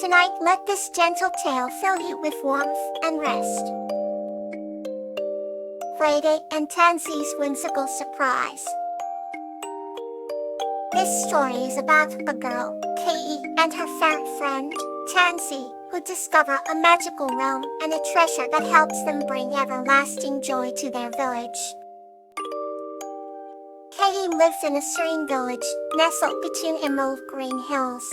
Tonight, let this gentle tale fill you with warmth and rest. Kaede and Tanzie's whimsical surprise. This story is about a girl, Kaede, and her fairy friend, Tanzie, who discover a magical realm and a treasure that helps them bring everlasting joy to their village. Kaede lives in a serene village, nestled between emerald green hills.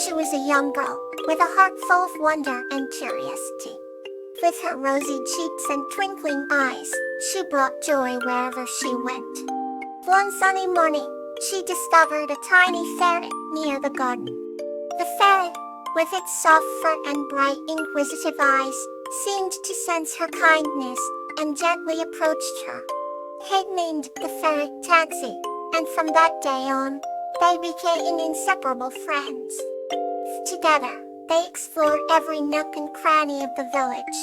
She was a young girl, with a heart full of wonder and curiosity. With her rosy cheeks and twinkling eyes, she brought joy wherever she went. One sunny morning, she discovered a tiny ferret near the garden. The ferret, with its soft fur and bright inquisitive eyes, seemed to sense her kindness and gently approached her. Kate named the ferret Tanzie, and from that day on, they became inseparable friends. Together, they explored every nook and cranny of the village.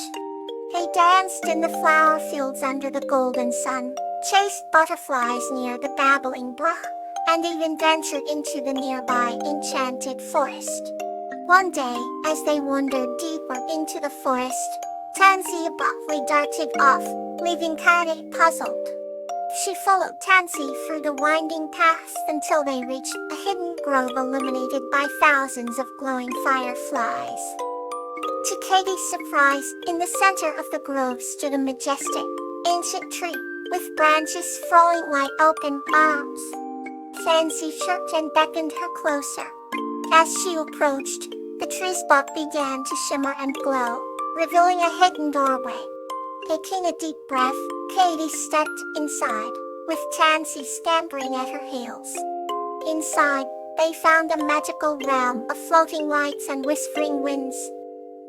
They danced in the flower fields under the golden sun, chased butterflies near the babbling brook, and even ventured into the nearby enchanted forest. One day, as they wandered deeper into the forest, Tanzie abruptly darted off, leaving Kaede puzzled. She followed Tanzie through the winding paths until they reached a hidden grove illuminated by thousands of glowing fireflies. To Kaede's surprise, in the center of the grove stood a majestic, ancient tree, with branches falling like open arms. Tanzie chirped and beckoned her closer. As she approached, the tree's bark began to shimmer and glow, revealing a hidden doorway. Taking a deep breath, Kaede stepped inside, with Tanzie scampering at her heels. Inside, they found a magical realm of floating lights and whispering winds.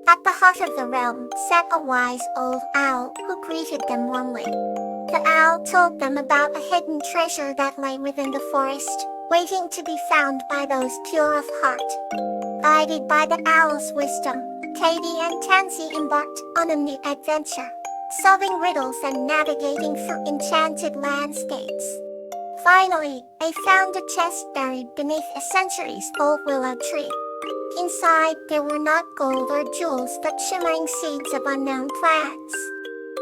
At the heart of the realm sat a wise old owl who greeted them warmly. The owl told them about a hidden treasure that lay within the forest, waiting to be found by those pure of heart. Guided by the owl's wisdom, Kaede and Tanzie embarked on a new adventure, solving riddles and navigating through enchanted landscapes. Finally, they found a chest buried beneath a centuries-old willow tree. Inside, there were not gold or jewels but shimmering seeds of unknown plants.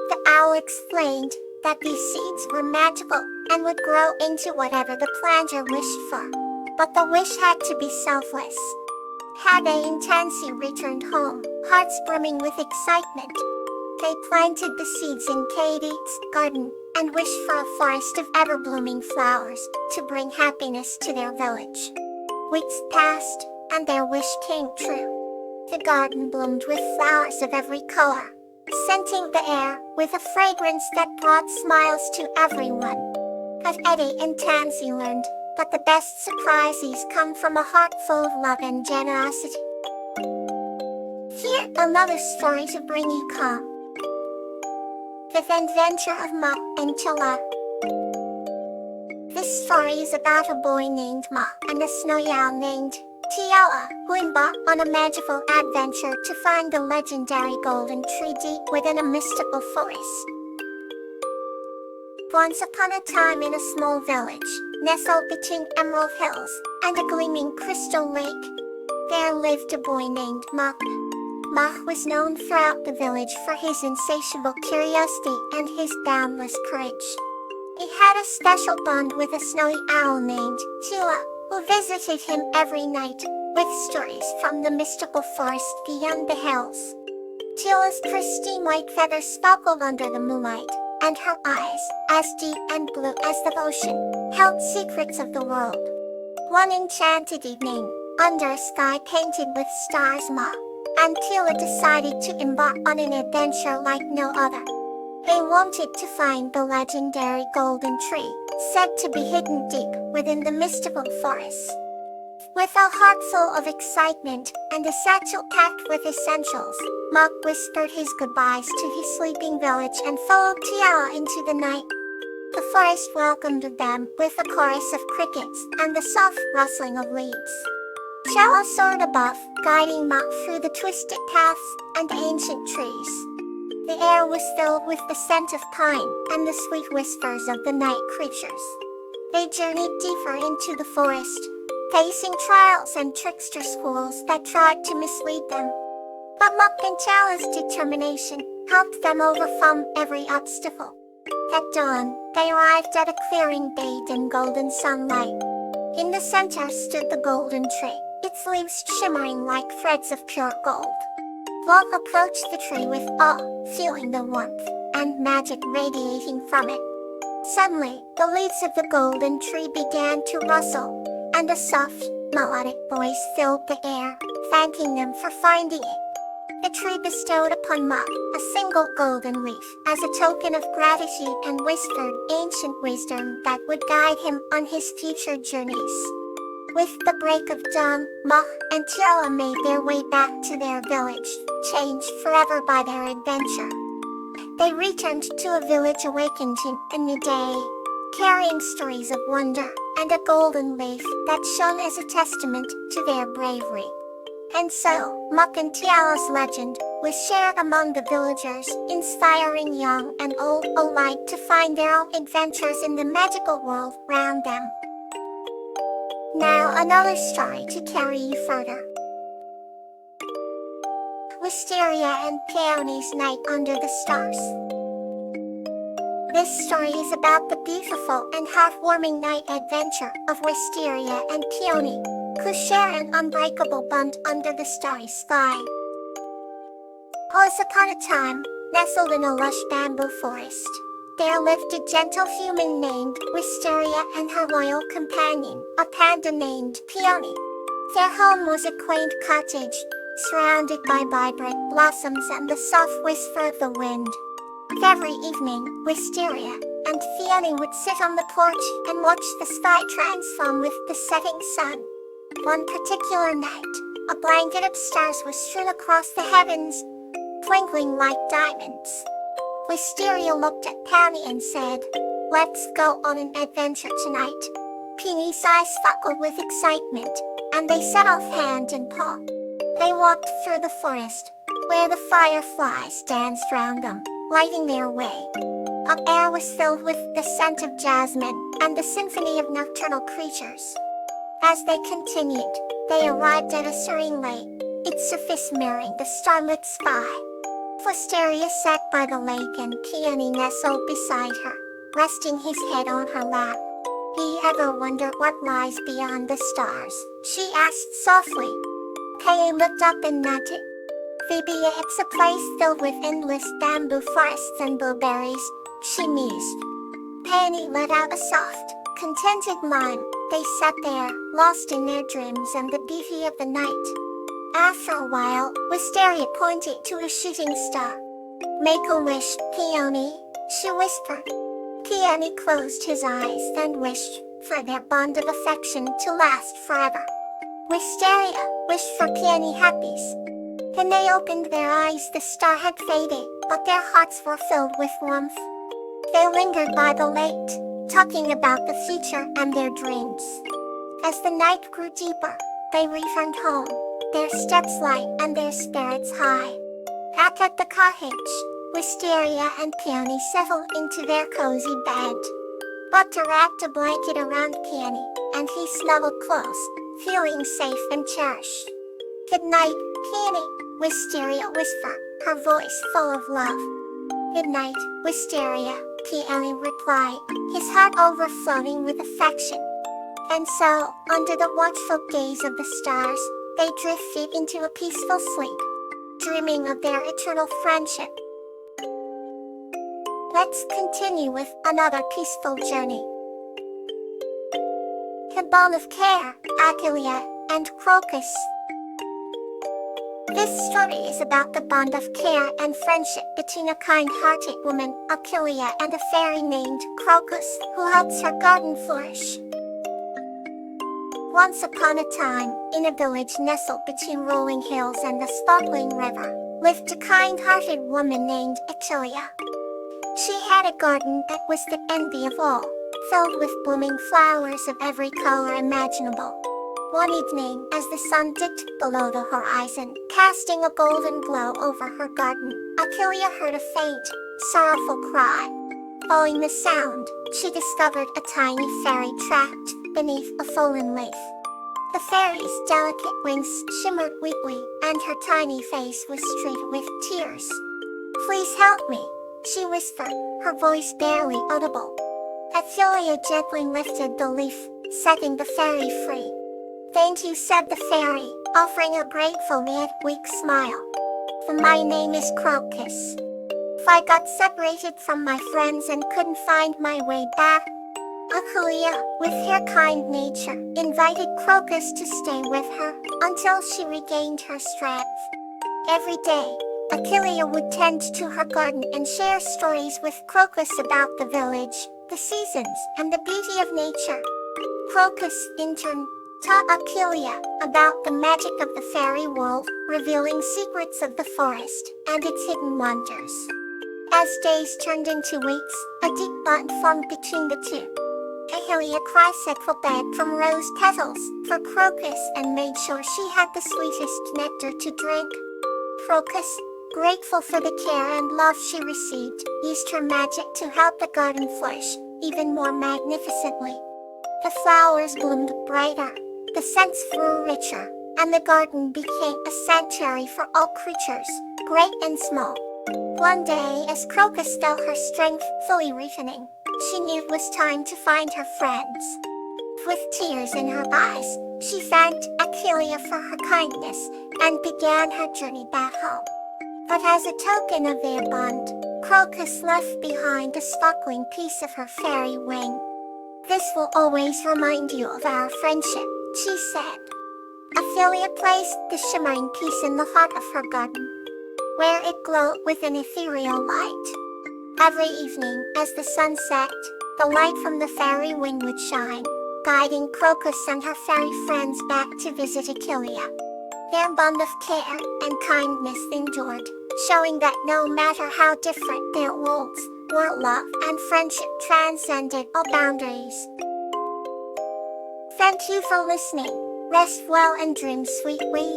The owl explained that these seeds were magical and would grow into whatever the planter wished for. But the wish had to be selfless. Kaede and Tanzie returned home, hearts brimming with excitement. They planted the seeds in Kaede's garden and wished for a forest of ever-blooming flowers to bring happiness to their village. Weeks passed, and their wish came true. The garden bloomed with flowers of every color, scenting the air with a fragrance that brought smiles to everyone. Kaede and Tanzie learned that the best surprises come from a heart full of love and generosity. Here, another story to bring you calm. The Adventure of Ma and Chilla. This story is about a boy named Ma and a snowy owl named Tiala, who embark on a magical adventure to find the legendary golden tree deep within a mystical forest. Once upon a time in a small village, nestled between emerald hills and a gleaming crystal lake, there lived a boy named Ma. Ma was known throughout the village for his insatiable curiosity and his boundless courage. He had a special bond with a snowy owl named Tila, who visited him every night, with stories from the mystical forest beyond the hills. Tila's pristine white feathers sparkled under the moonlight, and her eyes, as deep and blue as the ocean, held secrets of the world. One enchanted evening, under a sky painted with stars, Ma and Tila decided to embark on an adventure like no other. They wanted to find the legendary golden tree, said to be hidden deep within the mystical forest. With a heart full of excitement and a satchel packed with essentials, Mark whispered his goodbyes to his sleeping village and followed Tiala into the night. The forest welcomed them with a chorus of crickets and the soft rustling of leaves. Tiala soared above, guiding Mark through the twisted paths and ancient trees. The air was filled with the scent of pine and the sweet whispers of the night creatures. They journeyed deeper into the forest, facing trials and trickster schools that tried to mislead them. But Muck and Chala's determination helped them overcome every obstacle. At dawn, they arrived at a clearing bathed in golden sunlight. In the center stood the golden tree, its leaves shimmering like threads of pure gold. Walt approached the tree with awe, feeling the warmth and magic radiating from it. Suddenly, the leaves of the golden tree began to rustle, and a soft, melodic voice filled the air, thanking them for finding it. The tree bestowed upon Muck a single golden leaf as a token of gratitude and whispered ancient wisdom that would guide him on his future journeys. With the break of dawn, Muck and Chala made their way back to their village, changed forever by their adventure. They returned to a village awakened in a new day, carrying stories of wonder and a golden leaf that shone as a testament to their bravery. And so, Muck and Tiala's legend was shared among the villagers, inspiring young and old alike to find their own adventures in the magical world around them. Now another story to carry you further. Wisteria and Peony's Night Under the Stars. This story is about the beautiful and heartwarming night adventure of Wisteria and Peony, who share an unbreakable bond under the starry sky. Once upon a time, nestled in a lush bamboo forest, there lived a gentle human named Wisteria and her loyal companion, a panda named Peony. Their home was a quaint cottage, surrounded by vibrant blossoms and the soft whisper of the wind. Every evening, Wisteria and Peony would sit on the porch and watch the sky transform with the setting sun. One particular night, a blanket of stars was strewn across the heavens, twinkling like diamonds. Wisteria looked at Peony and said, "Let's go on an adventure tonight." Peony's eyes sparkled with excitement, and they set off hand and paw. They walked through the forest, where the fireflies danced round them, lighting their way. The air was filled with the scent of jasmine and the symphony of nocturnal creatures. As they continued, they arrived at a serene lake, its surface mirroring the starlit sky. Wisteria sat by the lake and Peony nestled beside her, resting his head on her lap. "Do you ever wonder what lies beyond the stars?" she asked softly. Peony looked up and nodded. "Maybe it's a place filled with endless bamboo forests and blueberries," she mused. Peony let out a soft, contented mime. They sat there, lost in their dreams and the beauty of the night. After a while, Wisteria pointed to a shooting star. "Make a wish, Peony," she whispered. Peony closed his eyes and wished for their bond of affection to last forever. Wisteria wished for Peony happiness. When they opened their eyes, the star had faded, but their hearts were filled with warmth. They lingered by the lake, talking about the future and their dreams. As the night grew deeper, they returned home, their steps light and their spirits high. Back at the cottage, Wisteria and Peony settled into their cozy bed. Butter wrapped a blanket around Peony, and he snuggled close, feeling safe and cherished. "Good night, Peony," Wisteria whispered, her voice full of love. "Good night, Wisteria," Peony replied, his heart overflowing with affection. And so, under the watchful gaze of the stars, they drifted into a peaceful sleep, dreaming of their eternal friendship. Let's continue with another peaceful journey. The Bond of Care, Achillea, and Crocus. This story is about the bond of care and friendship between a kind-hearted woman, Achillea, and a fairy named Crocus, who helps her garden flourish. Once upon a time, in a village nestled between rolling hills and the sparkling river, lived a kind-hearted woman named Achillea. She had a garden that was the envy of all, filled with blooming flowers of every color imaginable. One evening, as the sun dipped below the horizon, casting a golden glow over her garden, Achillea heard a faint, sorrowful cry. Following the sound, she discovered a tiny fairy trapped beneath a fallen leaf. The fairy's delicate wings shimmered weakly, and her tiny face was streaked with tears. "Please help me," she whispered, her voice barely audible. Ophelia gently lifted the leaf, setting the fairy free. "Thank you," said the fairy, offering a grateful yet weak smile. "My name is Crocus. I got separated from my friends and couldn't find my way back." Ophelia, with her kind nature, invited Crocus to stay with her until she regained her strength. Every day, Ophelia would tend to her garden and share stories with Crocus about the village, the seasons, and the beauty of nature. Crocus, in turn, taught Ophelia about the magic of the fairy world, revealing secrets of the forest and its hidden wonders. As days turned into weeks, a deep bond formed between the two. Ophelia chrysacle begged from rose petals for Crocus and made sure she had the sweetest nectar to drink. Crocus, grateful for the care and love she received, used her magic to help the garden flourish even more magnificently. The flowers bloomed brighter, the scents grew richer, and the garden became a sanctuary for all creatures, great and small. One day, as Crocus felt her strength fully returning, she knew it was time to find her friends. With tears in her eyes, she thanked Ophelia for her kindness and began her journey back home. But as a token of their bond, Crocus left behind a sparkling piece of her fairy wing. "This will always remind you of our friendship," she said. Ophelia placed the shimmering piece in the heart of her garden, where it glowed with an ethereal light. Every evening, as the sun set, the light from the fairy wing would shine, guiding Crocus and her fairy friends back to visit Ophelia. Their bond of care and kindness endured, showing that no matter how different their worlds were, love and friendship transcended all boundaries. Thank you for listening. Rest well and dream sweetly.